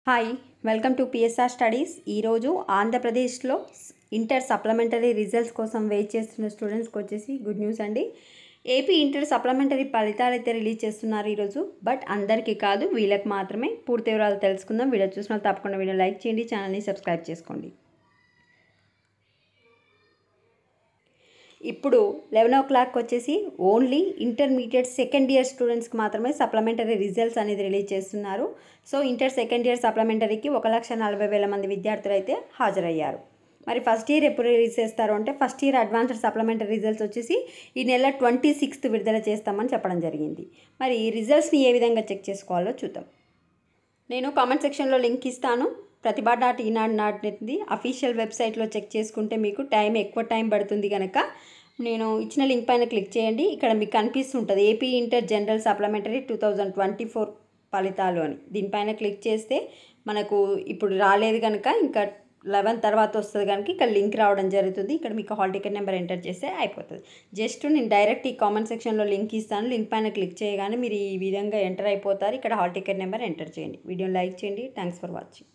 Hi welcome to PSR studies. ఈరోజు ఆంధ్రప్రదేశ్లో inter supplementary results కోసం వెయిట్ చేస్తున్న స్టూడెంట్స్కి వచ్చేసి గుడ్ న్యూస్ అండి. ఏపీ ఇంటర్ సప్లిమెంటరీ ఫలితాలు అయితే రిలీజ్ చేస్తున్నారు ఈరోజు. బట్ అందరికీ కాదు, వీళ్ళకి మాత్రమే. పూర్తి వివరాలు తెలుసుకుందాం. వీడియో చూసిన వాళ్ళు తప్పకుండా వీడియో లైక్ చేయండి, ఛానల్ని సబ్స్క్రైబ్ చేసుకోండి. ఇప్పుడు 11 వచ్చేసి ఓన్లీ ఇంటర్మీడియట్ సెకండ్ ఇయర్ స్టూడెంట్స్కి మాత్రమే సప్లిమెంటరీ రిజల్ట్స్ అనేది రిలీజ్ చేస్తున్నారు. సో ఇంటర్ సెకండ్ ఇయర్ సప్లిమెంటరీకి 1,40,000 మంది విద్యార్థులు అయితే హాజరయ్యారు. మరి ఫస్ట్ ఇయర్ ఎప్పుడు రిలీజ్ చేస్తారు అంటే, first year advanced supplementary results వచ్చేసి ఈ నెల 26th విడుదల చేస్తామని చెప్పడం జరిగింది. మరి ఈ రిజల్ట్స్ని ఏ విధంగా చెక్ చేసుకోవాలో చూద్దాం. నేను కామెంట్ సెక్షన్లో లింక్ ఇస్తాను. ప్రతిభ.ఈనాడు.netది అఫీషియల్ వెబ్సైట్లో చెక్ చేసుకుంటే మీకు ఎక్కువ టైం పడుతుంది కనుక నేను ఇచ్చిన లింక్ పైన క్లిక్ చేయండి. ఇక్కడ మీకు కనిపిస్తుంటుంది ఏపీ ఇంటర్ జనరల్ సప్లిమెంటరీ 2024 ఫలితాలు అని. దీనిపైన క్లిక్ చేస్తే మనకు ఇప్పుడు రాలేదు కనుక ఇంకా 11 తర్వాత వస్తుంది కనుక ఇక్కడ లింక్ రావడం జరుగుతుంది. ఇక్కడ మీకు హాల్ టికెట్ నెంబర్ ఎంటర్ చేస్తే అయిపోతుంది. జస్ట్ నేను డైరెక్ట్ ఈ కామెంట్ సెక్షన్లో లింక్ ఇస్తాను. లింక్ పైన క్లిక్ చేయగానే మీరు ఈ విధంగా ఎంటర్ అయిపోతారు. ఇక్కడ హాల్ టికెట్ నెంబర్ ఎంటర్ చేయండి. వీడియోని లైక్ చేయండి. Thanks for watching.